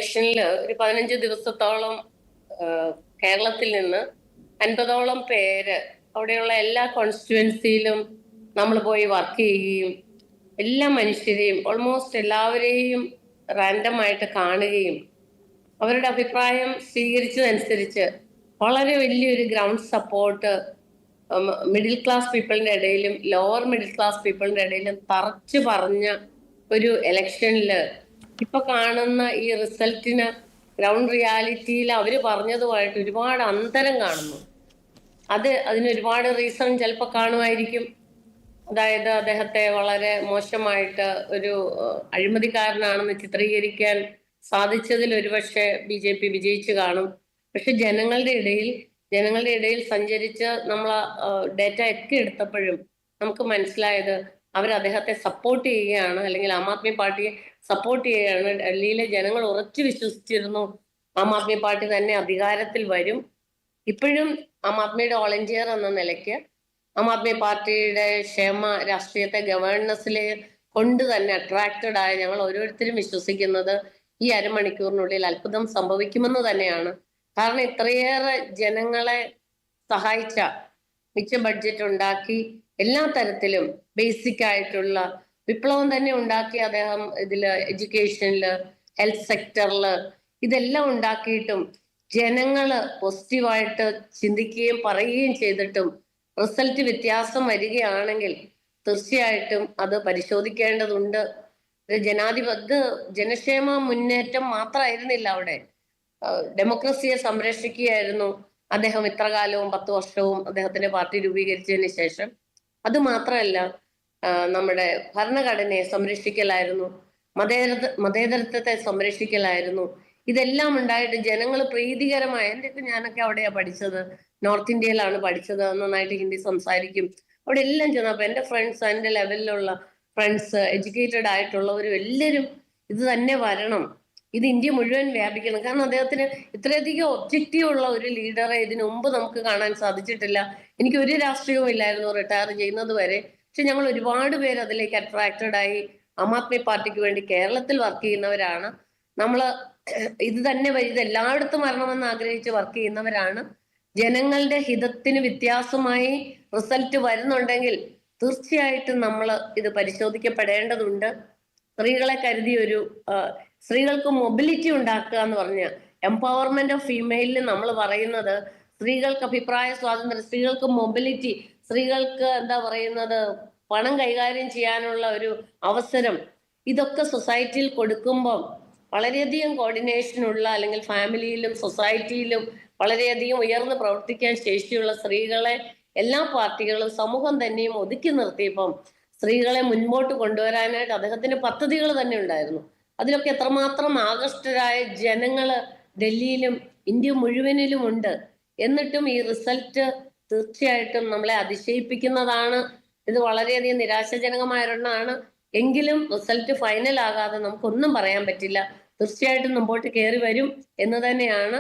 ഇലക്ഷനിൽ ഒരു 15 ദിവസത്തോളം കേരളത്തിൽ നിന്ന് 50ഓളം പേര് അവിടെയുള്ള എല്ലാ കോൺസ്റ്റിറ്റ്യുവൻസിയിലും നമ്മൾ പോയി വർക്ക് ചെയ്യുകയും എല്ലാ മനുഷ്യരെയും ഓൾമോസ്റ്റ് എല്ലാവരെയും റാൻഡമായിട്ട് കാണുകയും അവരുടെ അഭിപ്രായം സ്വീകരിച്ചതനുസരിച്ച് വളരെ വലിയൊരു ഗ്രൗണ്ട് സപ്പോർട്ട് മിഡിൽ ക്ലാസ് പീപ്പിളിന്റെ ഇടയിലും ലോവർ മിഡിൽ ക്ലാസ് പീപ്പിളിന്റെ ഇടയിലും തറച്ചു പറഞ്ഞ ഒരു ഇലക്ഷനില് ഇപ്പൊ കാണുന്ന ഈ റിസൾട്ടിന് ഗ്രൗണ്ട് റിയാലിറ്റിയിൽ അവര് പറഞ്ഞതുമായിട്ട് ഒരുപാട് അന്തരം കാണുന്നു. അതിന് ഒരുപാട് റീസൺ ചിലപ്പോൾ കാണുമായിരിക്കും. അതായത് അദ്ദേഹത്തെ വളരെ മോശമായിട്ട് ഒരു അഴിമതിക്കാരനാണെന്ന് ചിത്രീകരിക്കാൻ സാധിച്ചതിൽ ഒരുപക്ഷെ BJP വിജയിച്ചു കാണും. പക്ഷെ ജനങ്ങളുടെ ഇടയിൽ സഞ്ചരിച്ച് നമ്മൾ ഡേറ്റ ഒക്കെ എടുത്തപ്പോഴും നമുക്ക് മനസ്സിലായത് അവർ അദ്ദേഹത്തെ സപ്പോർട്ട് ചെയ്യുകയാണ്, അല്ലെങ്കിൽ ആം ആദ്മി പാർട്ടിയെ സപ്പോർട്ട് ചെയ്യുകയാണ്. ഡൽഹിയിലെ ജനങ്ങൾ ഉറച്ചു വിശ്വസിച്ചിരുന്നു ആം ആദ്മി പാർട്ടി തന്നെ അധികാരത്തിൽ വരും. ഇപ്പോഴും ആം ആദ്മിയുടെ ഓൾ ഇന്ത്യ എന്ന നിലയ്ക്ക് ആം ആദ്മി പാർട്ടിയുടെ ക്ഷേമ രാഷ്ട്രീയത്തെ ഗവേണൻസിലെ കൊണ്ട് തന്നെ അട്രാക്റ്റഡ് ആയ ഞങ്ങൾ ഓരോരുത്തരും വിശ്വസിക്കുന്നത് ഈ അരമണിക്കൂറിനുള്ളിൽ അത്ഭുതം സംഭവിക്കുമെന്ന് തന്നെയാണ്. കാരണം ഇത്രയേറെ ജനങ്ങളെ സഹായിച്ച, മിച്ച ബഡ്ജറ്റ് ഉണ്ടാക്കി, എല്ലാ തരത്തിലും ബേസിക് ആയിട്ടുള്ള വിപ്ലവം തന്നെ ഉണ്ടാക്കി അദ്ദേഹം ഇതില് എഡ്യൂക്കേഷനില്, ഹെൽത്ത് സെക്ടറില് ഇതെല്ലാം ഉണ്ടാക്കിയിട്ടും ജനങ്ങള് പോസിറ്റീവായിട്ട് ചിന്തിക്കുകയും പറയുകയും ചെയ്തിട്ടും റിസൾട്ട് വ്യത്യാസം വരികയാണെങ്കിൽ തീർച്ചയായിട്ടും അത് പരിശോധിക്കേണ്ടതുണ്ട്. ജനക്ഷേമ മുന്നേറ്റം മാത്രമായിരുന്നില്ല അവിടെ, ഡെമോക്രസിയെ സംരക്ഷിക്കുകയായിരുന്നു അദ്ദേഹം ഇത്ര കാലവും 10 വർഷവും അദ്ദേഹത്തിന്റെ പാർട്ടി രൂപീകരിച്ചതിന് ശേഷം. അത് മാത്രമല്ല, നമ്മുടെ ഭരണഘടനയെ സംരക്ഷിക്കലായിരുന്നു, മതേതരത്വത്തെ സംരക്ഷിക്കലായിരുന്നു. ഇതെല്ലാം ഉണ്ടായിട്ട് ജനങ്ങൾ പ്രീതികരമായ, ഞാനൊക്കെ അവിടെയാ പഠിച്ചത്, നോർത്ത് ഇന്ത്യയിലാണ് പഠിച്ചത്, നന്നായിട്ട് ഹിന്ദി സംസാരിക്കും. അവിടെ എല്ലാം ചെന്നപ്പോ എന്റെ ഫ്രണ്ട്സ്, എന്റെ ലെവലിലുള്ള ഫ്രണ്ട്സ്, എഡ്യൂക്കേറ്റഡ് ആയിട്ടുള്ളവരും എല്ലാവരും ഇത് തന്നെ വരണം, ഇത് ഇന്ത്യ മുഴുവൻ വ്യാപിക്കണം. കാരണം അദ്ദേഹത്തിന് ഇത്രയധികം ഒബ്ജക്റ്റീവ് ഉള്ള ഒരു ലീഡറെ ഇതിനു മുമ്പ് നമുക്ക് കാണാൻ സാധിച്ചിട്ടില്ല. എനിക്ക് ഒരു രാഷ്ട്രീയവും ഇല്ലായിരുന്നു റിട്ടയർ ചെയ്യുന്നത് വരെ. പക്ഷെ ഞങ്ങൾ ഒരുപാട് പേര് അതിലേക്ക് അട്രാക്റ്റഡ് ആയി ആം ആദ്മി പാർട്ടിക്ക് വേണ്ടി കേരളത്തിൽ വർക്ക് ചെയ്യുന്നവരാണ്. നമ്മള് ഇത് തന്നെ ഇത് എല്ലായിടത്തും വരണമെന്ന് ആഗ്രഹിച്ച് വർക്ക് ചെയ്യുന്നവരാണ്. ജനങ്ങളുടെ ഹിതത്തിന് വ്യത്യാസമായി റിസൾട്ട് വരുന്നുണ്ടെങ്കിൽ തീർച്ചയായിട്ടും നമ്മൾ ഇത് പരിശോധിക്കപ്പെടേണ്ടതുണ്ട്. സ്ത്രീകളെ കരുതി സ്ത്രീകൾക്ക് മൊബിലിറ്റി ഉണ്ടാക്കുക എന്ന് പറഞ്ഞ എംപവർമെന്റ് ഓഫ് ഫീമെയിലിൽ നമ്മൾ പറയുന്നത് സ്ത്രീകൾക്ക് അഭിപ്രായ സ്വാതന്ത്ര്യം, സ്ത്രീകൾക്ക് മൊബിലിറ്റി, സ്ത്രീകൾക്ക് എന്താ പറയുന്നത്, പണം കൈകാര്യം ചെയ്യാനുള്ള ഒരു അവസരം, ഇതൊക്കെ സൊസൈറ്റിയിൽ കൊടുക്കുമ്പോൾ വളരെയധികം കോർഡിനേഷനുള്ള, അല്ലെങ്കിൽ ഫാമിലിയിലും സൊസൈറ്റിയിലും വളരെയധികം ഉയർന്ന് പ്രവർത്തിക്കാൻ ശേഷിയുള്ള സ്ത്രീകളെ എല്ലാ പാർട്ടികളും സമൂഹം തന്നെയും ഒതുക്കി നിർത്തിയപ്പം സ്ത്രീകളെ മുൻപോട്ട് കൊണ്ടുവരാനായിട്ട് അദ്ദേഹത്തിന്റെ പദ്ധതികൾ തന്നെ ഉണ്ടായിരുന്നു. അതിലൊക്കെ എത്രമാത്രം ആകൃഷ്ടരായ ജനങ്ങള് ഡൽഹിയിലും ഇന്ത്യ മുഴുവനിലും ഉണ്ട്. എന്നിട്ടും ഈ റിസൾട്ട് തീർച്ചയായിട്ടും നമ്മളെ അതിശയിപ്പിക്കുന്നതാണ്. ഇത് വളരെയധികം നിരാശാജനകമായ ഒരെണ്ണമാണ്. എങ്കിലും റിസൾട്ട് ഫൈനൽ ആകാതെ നമുക്കൊന്നും പറയാൻ പറ്റില്ല. തീർച്ചയായിട്ടും മുമ്പോട്ട് കയറി വരും എന്ന് തന്നെയാണ്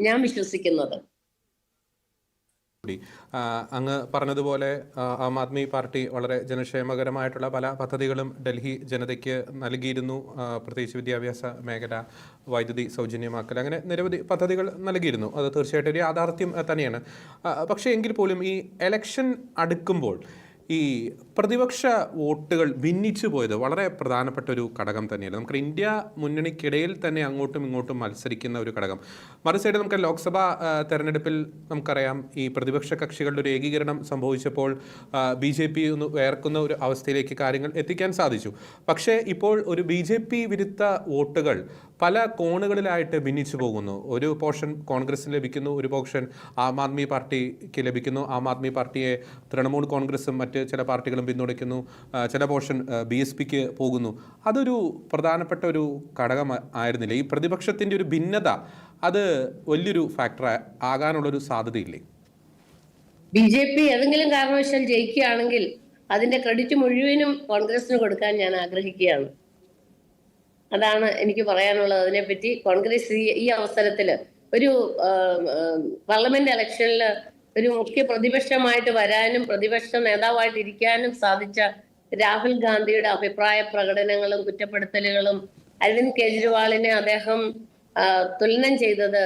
ഞാൻ വിശ്വസിക്കുന്നത്. അങ്ങ് പറഞ്ഞതുപോലെ ആം ആദ്മി പാർട്ടി വളരെ ജനക്ഷേമകരമായിട്ടുള്ള പല പദ്ധതികളും ഡൽഹി ജനതയ്ക്ക് നൽകിയിരുന്നു. പ്രത്യേകിച്ച് വിദ്യാഭ്യാസ മേഖല, വൈദ്യുതി സൗജന്യമാക്കൽ, അങ്ങനെ നിരവധി പദ്ധതികൾ നൽകിയിരുന്നു. അത് തീർച്ചയായിട്ടും ഒരു യാഥാർത്ഥ്യം തന്നെയാണ്. പക്ഷേ എങ്കിൽ പോലും ഈ എലക്ഷൻ അടുക്കുമ്പോൾ ഈ പ്രതിപക്ഷ വോട്ടുകൾ ഭിന്നിച്ചു പോയത് വളരെ പ്രധാനപ്പെട്ട ഒരു ഘടകം തന്നെയാണ്. നമുക്ക് ഇന്ത്യ മുന്നണിക്കിടയിൽ തന്നെ അങ്ങോട്ടും ഇങ്ങോട്ടും മത്സരിക്കുന്ന ഒരു ഘടകം. മറുസൈഡ് നമുക്ക് ലോക്സഭാ തെരഞ്ഞെടുപ്പിൽ നമുക്കറിയാം, ഈ പ്രതിപക്ഷ കക്ഷികളുടെ ഒരു ഏകീകരണം സംഭവിച്ചപ്പോൾ BJP ഒന്ന് വേർക്കുന്ന ഒരു അവസ്ഥയിലേക്ക് കാര്യങ്ങൾ എത്തിക്കാൻ സാധിച്ചു. പക്ഷേ ഇപ്പോൾ ഒരു BJP വിരുദ്ധ വോട്ടുകൾ പല കോണുകളിലായിട്ട് ഭിന്നിച്ചു പോകുന്നു. ഒരു പോർഷൻ കോൺഗ്രസിന് ലഭിക്കുന്നു, ഒരു പോർഷൻ ആം ആദ്മി പാർട്ടിക്ക് ലഭിക്കുന്നു. ആം ആദ്മി പാർട്ടിയെ തൃണമൂൽ കോൺഗ്രസും മറ്റ് ചില പാർട്ടികളും പിന്തുണയ്ക്കുന്നു, ചില പോർഷൻ BSPക്ക് പോകുന്നു. അതൊരു പ്രധാനപ്പെട്ട ഒരു ഘടകം ആയിരുന്നില്ല? ഈ പ്രതിപക്ഷത്തിൻ്റെ ഒരു ഭിന്നത അത് വലിയൊരു ഫാക്ടർ ആകാനുള്ളൊരു സാധ്യതയില്ലേ? BJP ഏതെങ്കിലും കാരണവശാൽ ജയിക്കുകയാണെങ്കിൽ അതിന്റെ ക്രെഡിറ്റ് മുഴുവനും കോൺഗ്രസിന് കൊടുക്കാൻ ഞാൻ ആഗ്രഹിക്കുകയാണ്. അതാണ് എനിക്ക് പറയാനുള്ളത് അതിനെപ്പറ്റി. കോൺഗ്രസ് ഈ അവസരത്തിൽ ഒരു പാർലമെന്റ് ഇലക്ഷനിൽ ഒരു മുഖ്യ പ്രതിപക്ഷമായിട്ട് വരാനും പ്രതിപക്ഷ നേതാവായിട്ട് ഇരിക്കാനും സാധിച്ച രാഹുൽ ഗാന്ധിയുടെ അഭിപ്രായ പ്രകടനങ്ങളും കുറ്റപ്പെടുത്തലുകളും അരവിന്ദ് കെജ്രിവാളിനെ അദ്ദേഹം തുലനം ചെയ്തത്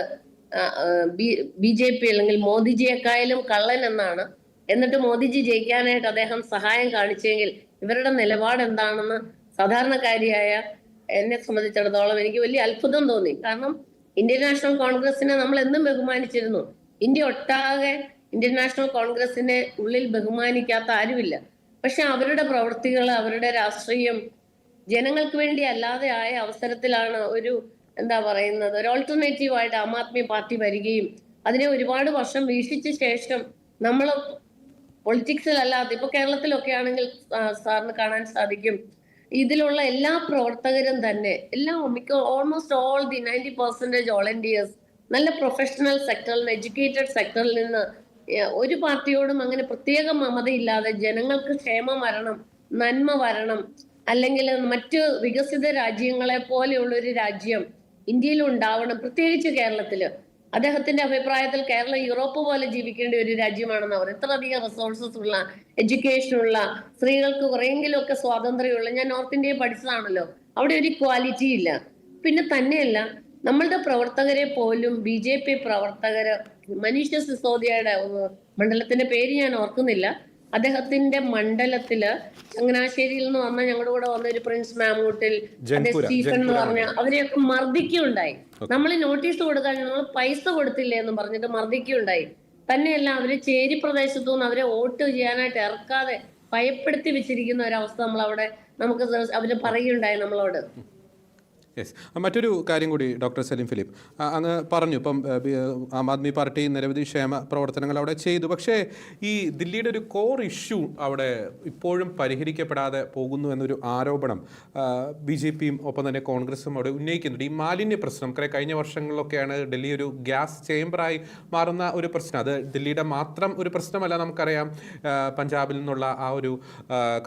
BJP അല്ലെങ്കിൽ മോദിജിയെക്കായാലും കള്ളൻ എന്നാണ്. എന്നിട്ട് മോദിജി ജയിക്കാനായിട്ട് അദ്ദേഹം സഹായം കാണിച്ചെങ്കിൽ ഇവരുടെ നിലപാട് എന്താണെന്ന് സാധാരണക്കാരിയായ എന്നെ സംബന്ധിച്ചിടത്തോളം എനിക്ക് വലിയ അത്ഭുതം തോന്നി. കാരണം ഇന്ത്യൻ നാഷണൽ കോൺഗ്രസിനെ നമ്മൾ എന്നും ബഹുമാനിച്ചിരുന്നു. ഇന്ത്യ ഒട്ടാകെ ഇന്ത്യൻ നാഷണൽ കോൺഗ്രസിനെ ഉള്ളിൽ ബഹുമാനിക്കാത്ത ആരുമില്ല. പക്ഷെ അവരുടെ പ്രവൃത്തികൾ, അവരുടെ രാഷ്ട്രീയം ജനങ്ങൾക്ക് വേണ്ടി അല്ലാതെ ആയ അവസരത്തിലാണ് ഒരു ഒരു ഓൾട്ടർനേറ്റീവ് ആയിട്ട് ആം ആദ്മി പാർട്ടി വരികയും അതിനെ ഒരുപാട് വർഷം വീക്ഷിച്ച ശേഷം നമ്മൾ പൊളിറ്റിക്സിലല്ലാതെ ഇപ്പൊ കേരളത്തിലൊക്കെ ആണെങ്കിൽ സാറിന് കാണാൻ സാധിക്കും, ഇതിലുള്ള എല്ലാ പ്രവർത്തകരും തന്നെ ഓൾമോസ്റ്റ് ഓൾ ദി 90% വോളണ്ടിയേഴ്സ് നല്ല പ്രൊഫഷണൽ സെക്ടറിൽ നിന്ന്, എഡ്യൂക്കേറ്റഡ് സെക്ടറിൽ നിന്ന് ഒരു പാർട്ടിയോടും അങ്ങനെ പ്രത്യേക മമതയില്ലാതെ ജനങ്ങൾക്ക് ക്ഷേമം വരണം, നന്മ വരണം, അല്ലെങ്കിൽ മറ്റ് വികസിത രാജ്യങ്ങളെ പോലെയുള്ള ഒരു രാജ്യം ഇന്ത്യയിൽ ഉണ്ടാവണം, പ്രത്യേകിച്ച് കേരളത്തില്. അദ്ദേഹത്തിന്റെ അഭിപ്രായത്തിൽ കേരളം യൂറോപ്പ് പോലെ ജീവിക്കേണ്ട ഒരു രാജ്യമാണെന്ന് അവർ. ഇത്രയധികം റിസോഴ്സസ് ഉള്ള, എഡ്യൂക്കേഷൻ ഉള്ള, സ്ത്രീകൾക്ക് കുറെയെങ്കിലും ഒക്കെ സ്വാതന്ത്ര്യമുള്ള. ഞാൻ നോർത്ത് ഇന്ത്യയിൽ പഠിച്ചതാണല്ലോ, അവിടെ ഒരു ക്വാളിറ്റി ഇല്ല. പിന്നെ തന്നെയല്ല, നമ്മളുടെ പ്രവർത്തകരെ പോലും BJP പ്രവർത്തകര്, മനീഷ് സിസോദിയയുടെ മണ്ഡലത്തിന്റെ പേര് ഞാൻ ഓർക്കുന്നില്ല, അദ്ദേഹത്തിന്റെ മണ്ഡലത്തില് ചങ്ങനാശ്ശേരിയിൽ നിന്ന് വന്ന ഞങ്ങളുടെ കൂടെ വന്ന ഒരു പ്രിൻസ് മാമൂട്ടിൽ, സ്റ്റീഫൻ എന്ന് പറഞ്ഞ അവരെയൊക്കെ മർദ്ദിക്കുകയുണ്ടായി. നമ്മൾ നോട്ടീസ് കൊടുക്കാൻ നമ്മൾ പൈസ കൊടുത്തില്ലേ എന്ന് പറഞ്ഞിട്ട് മർദ്ദിക്കുകയുണ്ടായി. തന്നെയല്ല, അവര് ചേരി പ്രദേശത്തു നിന്ന് അവരെ വോട്ട് ചെയ്യാനായിട്ട് ഇറക്കാതെ ഭയപ്പെടുത്തി വെച്ചിരിക്കുന്ന ഒരവസ്ഥ നമുക്ക് അവര് പറയുകയുണ്ടായി നമ്മളോട്. യെസ്, മറ്റൊരു കാര്യം കൂടി ഡോക്ടർ സലീം ഫിലിപ്പ്, അങ്ങ് പറഞ്ഞു ഇപ്പം ആം ആദ്മി പാർട്ടി നിരവധി ക്ഷേമ പ്രവർത്തനങ്ങൾ അവിടെ ചെയ്തു. പക്ഷേ ഈ ദില്ലിയുടെ ഒരു കോർ ഇഷ്യൂ അവിടെ ഇപ്പോഴും പരിഹരിക്കപ്പെടാതെ പോകുന്നു എന്നൊരു ആരോപണം BJPയും ഒപ്പം തന്നെ കോൺഗ്രസും അവിടെ ഉന്നയിക്കുന്നുണ്ട്. ഈ മാലിന്യ പ്രശ്നം കഴിഞ്ഞ വർഷങ്ങളിലൊക്കെയാണ് ഡൽഹി ഒരു ഗ്യാസ് ചേംബറായി മാറുന്ന ഒരു പ്രശ്നം. അത് ദില്ലിയുടെ മാത്രം ഒരു പ്രശ്നമല്ല. നമുക്കറിയാം പഞ്ചാബിൽ നിന്നുള്ള ആ ഒരു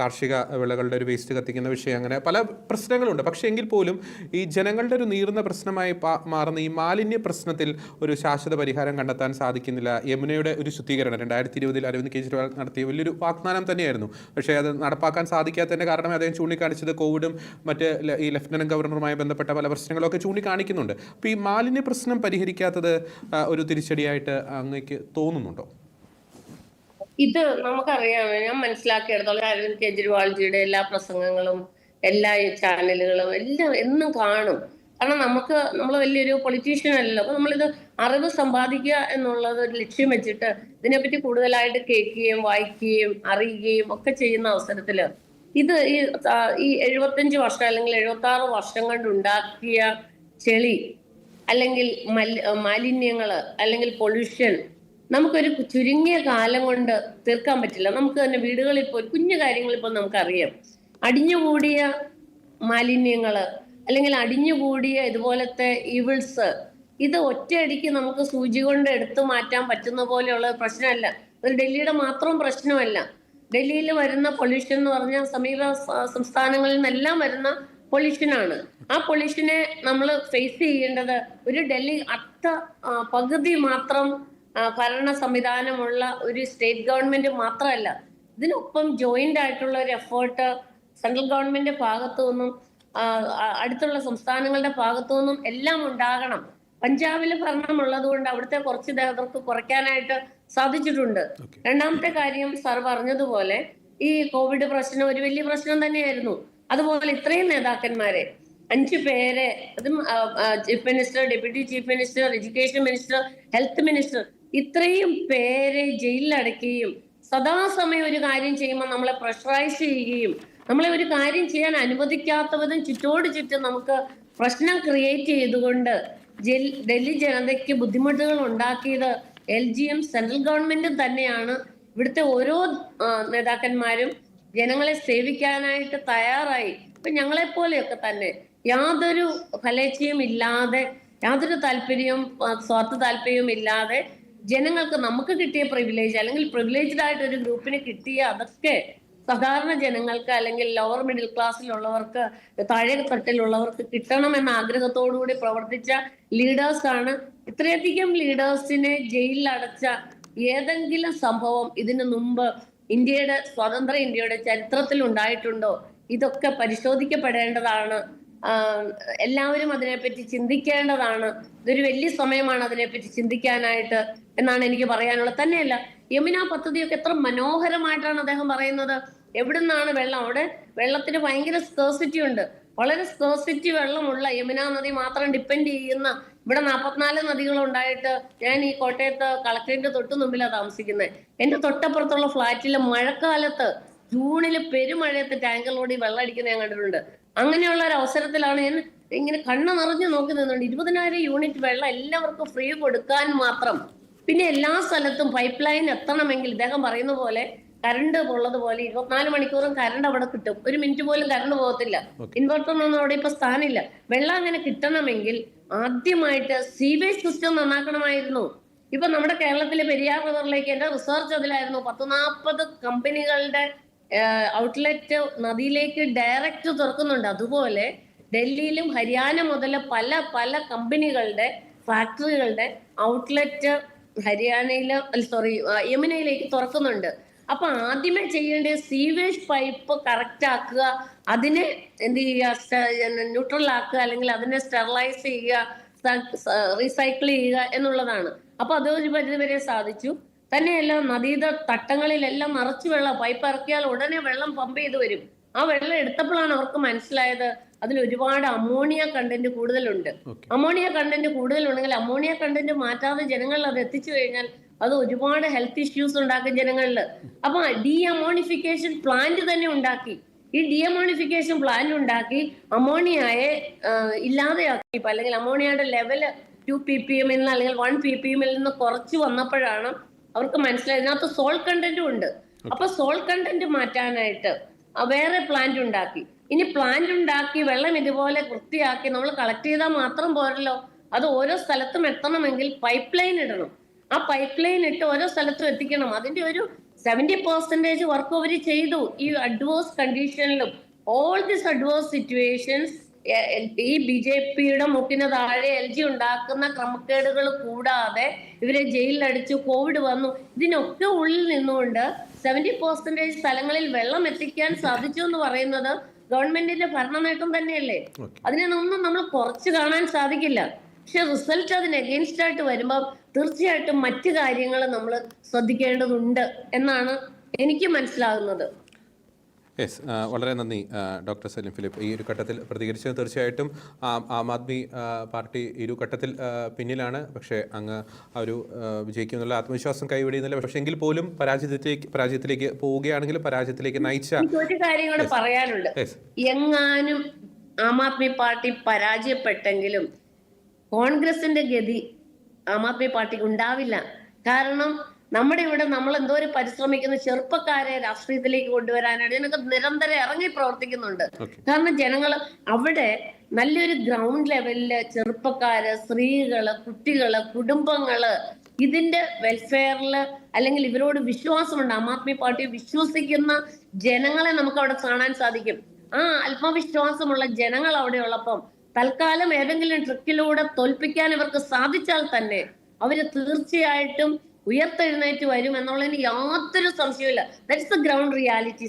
കാർഷിക വിളകളുടെ ഒരു വേസ്റ്റ് കത്തിക്കുന്ന വിഷയം, അങ്ങനെ പല പ്രശ്നങ്ങളുണ്ട്. പക്ഷേ എങ്കിൽ പോലും ഈ ജനങ്ങളുടെ ഒരു നീറുന്ന പ്രശ്നമായി മാറുന്ന ഈ മാലിന്യ പ്രശ്നത്തിൽ ഒരു ശാശ്വത പരിഹാരം കണ്ടെത്താൻ സാധിക്കുന്നില്ല. യമുനയുടെ ഒരു ശുദ്ധീകരണം 2020 അരവിന്ദ് കെജ്രിവാൾ നടത്തിയ വലിയൊരു വാഗ്ദാനം തന്നെയായിരുന്നു. പക്ഷേ അത് നടപ്പാക്കാൻ സാധിക്കാത്തതിൻ്റെ കാരണം അദ്ദേഹം ചൂണ്ടിക്കാണിച്ചത് കോവിഡും മറ്റ് ഈ ലഫ്റ്റനന്റ് ഗവർണറുമായി ബന്ധപ്പെട്ട പല പ്രശ്നങ്ങളൊക്കെ ചൂണ്ടിക്കാണിക്കുന്നുണ്ട്. അപ്പോൾ ഈ മാലിന്യ പ്രശ്നം പരിഹരിക്കാത്തത് ഒരു തിരിച്ചടിയായിട്ട് അങ്ങേക്ക് തോന്നുന്നുണ്ടോ? ഇത് നമുക്കറിയാം, ഞാൻ മനസ്സിലാക്കിയെടുത്തോളം അരവിന്ദ് കെജ്രിവാൾജിയുടെ എല്ലാ പ്രസംഗങ്ങളും എല്ലാ ചാനലുകളും എല്ലാം എന്നും കാണും. കാരണം നമ്മൾ വലിയൊരു പൊളിറ്റീഷ്യൻ അല്ലല്ലോ. അപ്പൊ നമ്മളിത് അറിവ് സമ്പാദിക്കുക എന്നുള്ളത് ഒരു ലക്ഷ്യം വെച്ചിട്ട് ഇതിനെപ്പറ്റി കൂടുതലായിട്ട് കേൾക്കുകയും വായിക്കുകയും അറിയുകയും ഒക്കെ ചെയ്യുന്ന അവസരത്തില് ഇത് ഈ 75 വർഷം അല്ലെങ്കിൽ 76 വർഷം കൊണ്ട് ഉണ്ടാക്കിയ ചെളി അല്ലെങ്കിൽ മാലിന്യങ്ങള് അല്ലെങ്കിൽ പൊല്യൂഷൻ നമുക്കൊരു ചുരുങ്ങിയ കാലം കൊണ്ട് തീർക്കാൻ പറ്റില്ല. നമുക്ക് തന്നെ വീടുകളിൽ പോയി കുഞ്ഞു കാര്യങ്ങൾ ഇപ്പോൾ നമുക്കറിയാം. അടിഞ്ഞുകൂടിയ മാലിന്യങ്ങള് അല്ലെങ്കിൽ അടിഞ്ഞുകൂടിയ ഇതുപോലത്തെ ഈവിൾസ്, ഇത് ഒറ്റയടിക്ക് നമുക്ക് സൂചി കൊണ്ട് എടുത്തു മാറ്റാൻ പറ്റുന്ന പോലെയുള്ള പ്രശ്നമല്ല. ഒരു ഡൽഹിയുടെ മാത്രം പ്രശ്നമല്ല. ഡൽഹിയിൽ വരുന്ന പൊല്യൂഷൻ എന്ന് പറഞ്ഞാൽ സമീപ സംസ്ഥാനങ്ങളിൽ നിന്നെല്ലാം വരുന്ന പൊല്യൂഷനാണ്. ആ പൊല്യൂഷനെ നമ്മൾ ഫേസ് ചെയ്യേണ്ടത് ഒരു ഡൽഹി പകുതി മാത്രം ഭരണ സംവിധാനമുള്ള ഒരു സ്റ്റേറ്റ് ഗവൺമെന്റ് മാത്രമല്ല. ഇതിനൊപ്പം ജോയിന്റ് ആയിട്ടുള്ള ഒരു എഫേർട്ട് സെൻട്രൽ ഗവൺമെന്റ് ഭാഗത്തു നിന്നും അടുത്തുള്ള സംസ്ഥാനങ്ങളുടെ ഭാഗത്തു നിന്നും എല്ലാം ഉണ്ടാകണം. പഞ്ചാബിൽ ഭരണമുള്ളത് കൊണ്ട് അവിടുത്തെ കുറച്ച് ദേഹർക്ക് കുറയ്ക്കാനായിട്ട് സാധിച്ചിട്ടുണ്ട്. രണ്ടാമത്തെ കാര്യം സാർ പറഞ്ഞതുപോലെ ഈ കോവിഡ് പ്രശ്നം ഒരു വലിയ പ്രശ്നം തന്നെയായിരുന്നു. അതുപോലെ ഇത്രയും നേതാക്കന്മാരെ 5 പേരെ, അതും chief minister, deputy chief minister, education minister, health minister, ഇത്രയും പേരെ ജയിലിലടക്കുകയും സദാസമയം ഒരു കാര്യം ചെയ്യുമ്പോൾ നമ്മളെ പ്രഷറൈസ് ചെയ്യുകയും നമ്മളെ ഒരു കാര്യം ചെയ്യാൻ അനുവദിക്കാത്തവരും ചുറ്റോട് ചുറ്റും നമുക്ക് പ്രശ്നം ക്രിയേറ്റ് ചെയ്തുകൊണ്ട് ഡൽഹി ജനതയ്ക്ക് ബുദ്ധിമുട്ടുകൾ ഉണ്ടാക്കിയത് LGM സെൻട്രൽ ഗവൺമെന്റും തന്നെയാണ്. ഇവിടുത്തെ ഓരോ നേതാക്കന്മാരും ജനങ്ങളെ സേവിക്കാനായിട്ട് തയ്യാറായി. ഇപ്പൊ ഞങ്ങളെപ്പോലെയൊക്കെ തന്നെ യാതൊരു ഫലേച്ഛയും ഇല്ലാതെ, യാതൊരു സ്വാർത്ഥ താല്പര്യവും ഇല്ലാതെ ജനങ്ങൾക്ക് നമുക്ക് കിട്ടിയ പ്രിവിലേജ് അല്ലെങ്കിൽ പ്രിവിലേജ്ഡ് ആയിട്ട് ഒരു ഗ്രൂപ്പിന് കിട്ടിയ അതൊക്കെ സാധാരണ ജനങ്ങൾക്ക് അല്ലെങ്കിൽ ലോവർ മിഡിൽ ക്ലാസ്സിലുള്ളവർക്ക്, താഴെ തട്ടിലുള്ളവർക്ക് കിട്ടണമെന്ന ആഗ്രഹത്തോടുകൂടി പ്രവർത്തിച്ച ലീഡേഴ്സാണ്. ഇത്രയധികം ലീഡേഴ്സിനെ ജയിലിൽ അടച്ച ഏതെങ്കിലും സംഭവം ഇതിനു മുമ്പ് സ്വതന്ത്ര ഇന്ത്യയുടെ ചരിത്രത്തിൽ ഉണ്ടായിട്ടുണ്ടോ? ഇതൊക്കെ പരിശോധിക്കപ്പെടേണ്ടതാണ്. എല്ലാവരും അതിനെപ്പറ്റി ചിന്തിക്കേണ്ടതാണ്. ഇതൊരു വലിയ സമയമാണ് അതിനെപ്പറ്റി ചിന്തിക്കാനായിട്ട് എന്നാണ് എനിക്ക് പറയാനുള്ളത്. തന്നെയല്ല, യമുന പദ്ധതിയൊക്കെ എത്ര മനോഹരമായിട്ടാണ് അദ്ദേഹം പറയുന്നത്. എവിടുന്നാണ് വെള്ളം? അവിടെ വെള്ളത്തിന് ഭയങ്കര സ്കേഴ്സിറ്റി ഉണ്ട്. വളരെ സ്കേഴ്സിറ്റി വെള്ളമുള്ള യമുന നദി മാത്രം ഡിപ്പെൻഡ് ചെയ്യുന്ന ഇവിടെ 44 നദികളുണ്ടായിട്ട് ഞാൻ ഈ കോട്ടയത്ത് കളക്ടറേറ്റ് തൊട്ട് മുമ്പിലാണ് താമസിക്കുന്നത്. എന്റെ തൊട്ടപ്പുറത്തുള്ള ഫ്ലാറ്റിലെ മഴക്കാലത്ത് ജൂണില് പെരുമഴയത്ത് ടാങ്കർ ലോഡി വെള്ളം അടിക്കുന്ന ഞാൻ കണ്ടിട്ടുണ്ട്. അങ്ങനെയുള്ള ഒരു അവസരത്തിലാണ് ഞാൻ ഇങ്ങനെ കണ്ണ് നിറഞ്ഞു നോക്കി നിന്നുണ്ട്. 20,000 യൂണിറ്റ് വെള്ളം എല്ലാവർക്കും ഫ്രീ കൊടുക്കാൻ മാത്രം. പിന്നെ എല്ലാ സ്ഥലത്തും പൈപ്പ് ലൈൻ എത്തണമെങ്കിൽ ഇദ്ദേഹം പറയുന്ന പോലെ കറണ്ട് ഉള്ളതുപോലെ 24 മണിക്കൂറും കറണ്ട് അവിടെ കിട്ടും. ഒരു മിനിറ്റ് പോലും കറണ്ട് പോകത്തില്ല. ഇൻവെർട്ടറിനൊന്നും അവിടെ ഇപ്പൊ സ്ഥാനമില്ല. വെള്ളം അങ്ങനെ കിട്ടണമെങ്കിൽ ആദ്യമായിട്ട് സീവേജ് സിസ്റ്റം നന്നാക്കണമായിരുന്നു. ഇപ്പൊ നമ്മുടെ കേരളത്തിലെ പെരിയാർ റിവറിലേക്ക് എന്റെ റിസർച്ച് അതിലായിരുന്നു. 40 കമ്പനികളുടെ ഔട്ട്ലെറ്റ് നദിയിലേക്ക് ഡയറക്റ്റ് തുറക്കുന്നുണ്ട്. അതുപോലെ ഡൽഹിയിലും ഹരിയാന മുതൽ പല പല കമ്പനികളുടെ ഫാക്ടറികളുടെ ഔട്ട്ലെറ്റ് ഹരിയാനയില് യമുനയിലേക്ക് തുറക്കുന്നുണ്ട്. അപ്പൊ ആദ്യമേ ചെയ്യേണ്ടത് സീവേജ് പൈപ്പ് കറക്റ്റ് ആക്കുക, അതിനെ എന്ത് ചെയ്യുക, ന്യൂട്രൽ ആക്കുക, അല്ലെങ്കിൽ അതിനെ സ്റ്റെറിലൈസ് ചെയ്യുക, റീസൈക്കിൾ ചെയ്യുക എന്നുള്ളതാണ്. അപ്പൊ അത് ഒരു പരിധിവരെ സാധിച്ചു. തന്നെയല്ല, നദീത തട്ടങ്ങളിലെല്ലാം നിറച്ചു വെള്ളം, പൈപ്പ് ഇറക്കിയാൽ ഉടനെ വെള്ളം പമ്പ് ചെയ്ത് വരും. ആ വെള്ളം എടുത്തപ്പോഴാണ് അവർക്ക് മനസ്സിലായത് അതിൽ ഒരുപാട് അമോണിയ കണ്ടന്റ് കൂടുതലുണ്ട്. അമോണിയ കണ്ടന്റ് കൂടുതലുണ്ടെങ്കിൽ അമോണിയ കണ്ടന്റ് മാറ്റാതെ ജനങ്ങളിൽ അത് എത്തിച്ചു കഴിഞ്ഞാൽ അത് ഒരുപാട് ഹെൽത്ത് ഇഷ്യൂസ് ഉണ്ടാക്കും ജനങ്ങളിൽ. അപ്പൊ ഡി അമോണിഫിക്കേഷൻ പ്ലാന്റ് തന്നെ ഉണ്ടാക്കി. ഈ ഡി അമോണിഫിക്കേഷൻ പ്ലാന്റ് ഉണ്ടാക്കി അമോണിയയെ ഇല്ലാതെയാക്കി. അല്ലെങ്കിൽ അമോണിയയുടെ ലെവല് 2 ppm അല്ലെങ്കിൽ 1 ppm നിന്ന് കുറച്ച് വന്നപ്പോഴാണ് അവർക്ക് മനസ്സിലായത് ഇതിനകത്ത് സോൾട്ട് കണ്ടന്റും ഉണ്ട്. അപ്പൊ സോൾട്ട് കണ്ടന്റ് മാറ്റാനായിട്ട് വേറെ പ്ലാന്റ് ഉണ്ടാക്കി. ഇനി പ്ലാന്റ് ഉണ്ടാക്കി വെള്ളം ഇതുപോലെ വൃത്തിയാക്കി നമ്മൾ കളക്ട് ചെയ്താൽ മാത്രം പോരല്ലോ, അത് ഓരോ സ്ഥലത്തും എത്തണമെങ്കിൽ പൈപ്പ് ലൈൻ ഇടണം. ആ പൈപ്പ് ലൈൻ ഇട്ട് ഓരോ സ്ഥലത്തും എത്തിക്കണം. അതിന്റെ ഒരു 70% വർക്ക് അവർ ചെയ്തു. ഈ അഡ്വേഴ്സ് കണ്ടീഷനിലും ഓൾ ദിസ് അഡ്വേഴ്സ് സിറ്റുവേഷൻസ് ഈ BJPയുടെ മുക്കിന് താഴെ LG ഉണ്ടാക്കുന്ന ക്രമക്കേടുകൾ കൂടാതെ ഇവരെ ജയിലിലടിച്ചു, കോവിഡ് വന്നു. ഇതിനൊക്കെ ഉള്ളിൽ നിന്നുകൊണ്ട് 70% സ്ഥലങ്ങളിൽ വെള്ളം എത്തിക്കാൻ സാധിച്ചു എന്ന് പറയുന്നത് ഗവൺമെന്റിന്റെ ഭരണ നേട്ടം തന്നെയല്ലേ. അതിനൊന്നും നമ്മൾ കുറച്ച് കാണാൻ സാധിക്കില്ല. പക്ഷെ റിസൾട്ട് അതിന് അഗെയിൻസ്റ്റ് ആയിട്ട് വരുമ്പോൾ തീർച്ചയായിട്ടും മറ്റു കാര്യങ്ങൾ നമ്മൾ ശ്രദ്ധിക്കേണ്ടതുണ്ട് എന്നാണ് എനിക്ക് മനസ്സിലാകുന്നത്. യെസ്, വളരെ നന്ദി ഡോക്ടർ സലീം ഫിലിപ്പ് ഈ ഒരു ഘട്ടത്തിൽ പ്രതികരിച്ചത്. തീർച്ചയായിട്ടും ആം ആദ്മി പാർട്ടി ഈ ഒരു ഘട്ടത്തിൽ പിന്നിലാണ്. പക്ഷേ അങ്ങ് ആ ഒരു വിജയിക്കുന്നുള്ള ആത്മവിശ്വാസം കൈവിടുന്നില്ല. പക്ഷേ എങ്കിൽ പോലും പരാജയത്തിലേക്ക് പോവുകയാണെങ്കിലും പരാജയത്തിലേക്ക് നയിച്ച ഒരു കാര്യം കൂടെ പറയാനുണ്ട്. എങ്ങാനും ആം ആദ്മി പാർട്ടി പരാജയപ്പെട്ടെങ്കിലും കോൺഗ്രസിന്റെ ഗതി ആം ആദ്മി പാർട്ടിക്ക് ഉണ്ടാവില്ല. കാരണം നമ്മുടെ ഇവിടെ നമ്മൾ എന്തോരം പരിശ്രമിക്കുന്ന ചെറുപ്പക്കാരെ രാഷ്ട്രീയത്തിലേക്ക് കൊണ്ടുവരാനായിട്ട് ഇതിനൊക്കെ നിരന്തരം ഇറങ്ങി പ്രവർത്തിക്കുന്നുണ്ട്. കാരണം ജനങ്ങൾ അവിടെ നല്ലൊരു ഗ്രൗണ്ട് ലെവലില് ചെറുപ്പക്കാര്, സ്ത്രീകള്, കുട്ടികള്, കുടുംബങ്ങള് ഇതിന്റെ വെൽഫെയറിൽ അല്ലെങ്കിൽ ഇവരോട് വിശ്വാസമുണ്ട്. ആം ആദ്മി പാർട്ടി വിശ്വസിക്കുന്ന ജനങ്ങളെ നമുക്ക് അവിടെ കാണാൻ സാധിക്കും. ആ ആത്മവിശ്വാസമുള്ള ജനങ്ങൾ അവിടെ ഉള്ളപ്പം തൽക്കാലം ഏതെങ്കിലും ട്രിക്കിലൂടെ തോൽപ്പിക്കാൻ ഇവർക്ക് സാധിച്ചാൽ തന്നെ അവര് തീർച്ചയായിട്ടും ഉയർത്തെഴുന്നേറ്റ് വരും എന്നുള്ളതിന് യാതൊരു സംശയമില്ല. That's the ground reality.